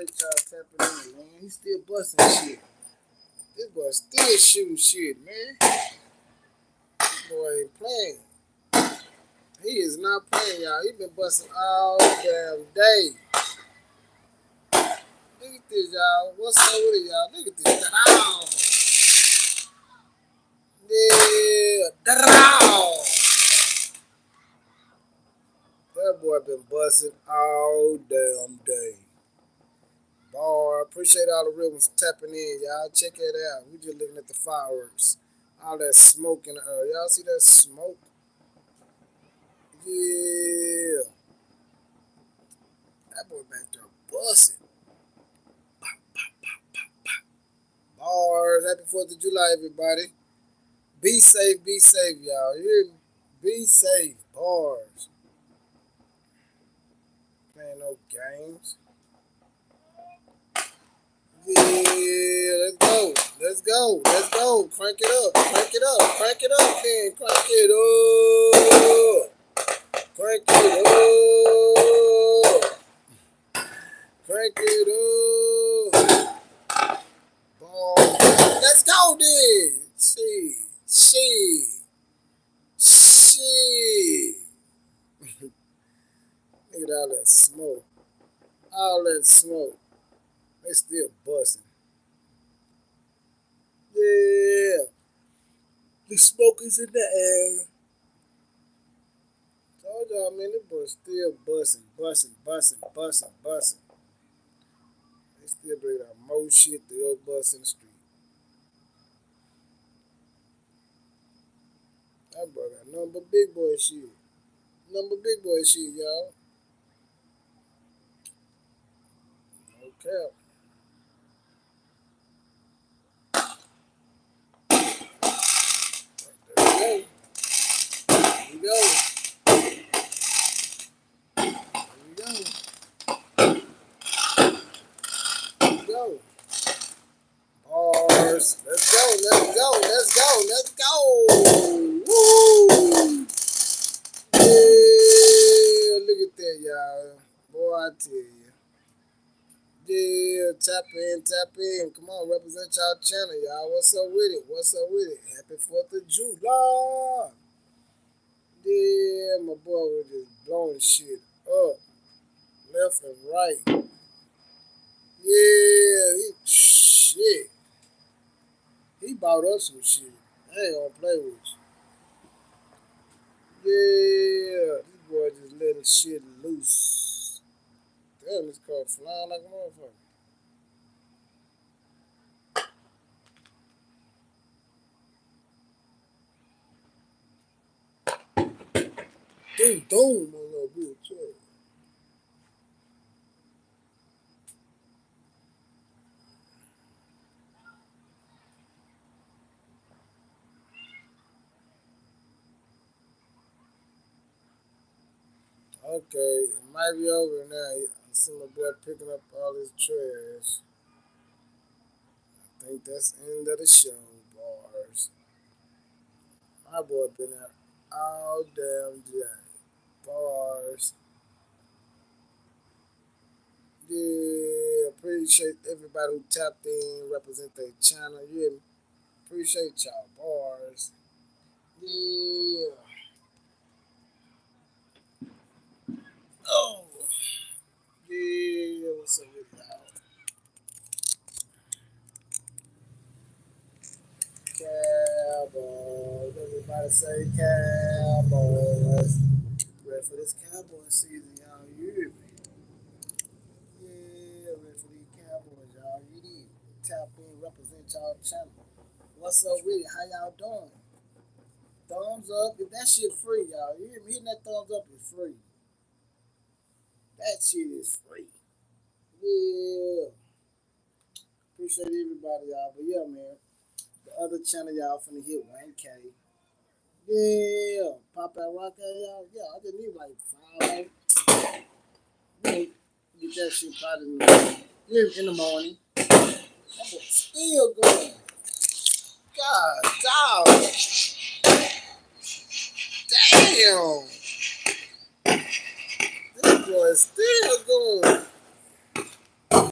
Appreciate y'all tapping in, man. He still busting shit. This boy still shooting shit, man. This boy ain't playing. He is not playing, y'all. He been busting all damn day. Look at this, y'all. What's up with it, y'all? Look at this. Da-dow. Yeah. Da-dow. That boy been busting all damn day. Boy, appreciate all the real ones tapping in, y'all. Check it out. We just looking at the fireworks. All that smoke in the air. Y'all see that smoke? Yeah. That boy back there busting. Bars. Happy 4th of July, everybody. Be safe, y'all. You hear me? Be safe. Bars. Playing no games. Yeah, let's go. Let's go. Let's go. Crank it up. Crank it up. Crank it up, man. Crank it up. Crank it up. Crank it up. Ball. Let's go then. Shit. Look at all that smoke. All that smoke. They still busting. Yeah. The smoke is in the air. Told y'all, man, this boy still busting. They still bring out more shit to go bust in the street. That boy got nothing but big boy shit. Nothing but big boy shit, y'all. No cap. There we go. Here we go. Bars. Let's go. Woo! Yeah, look at that, y'all. Boy, I tell you. Yeah, tap in. Come on, represent y'all channel, y'all. What's up with it? Happy 4th of July. Yeah, my boy was just blowing shit up. Left and right. Yeah, shit. He bought up some shit. I ain't gonna play with you. Yeah, this boy just letting shit loose. Damn, this car flying like a motherfucker. Doom, my little bitch. Okay, it might be over now. I see my boy picking up all his trash. I think that's the end of the show, bars. My boy been out all damn day. Bars. Yeah, appreciate everybody who tapped in, represent their channel. Yeah, appreciate y'all, bars. Yeah. Oh. Yeah, what's up with y'all? Cowboys. Everybody say Cowboys. Ready for this Cowboy season, y'all. You hear me? Yeah, ready for these Cowboys, y'all. You need tap in, represent y'all channel. What's up with it? How y'all doing? Thumbs up. If that shit free, y'all. You hear me? Hitting that thumbs up is free. That shit is free. Yeah. Appreciate everybody, y'all. But yeah, man. The other channel, y'all, finna hit 1K. Yeah. Pop that rock at y'all. Yeah, I just need like 5. Get that shit out in the morning. That boy still going. God, dog. Damn. This boy is still going.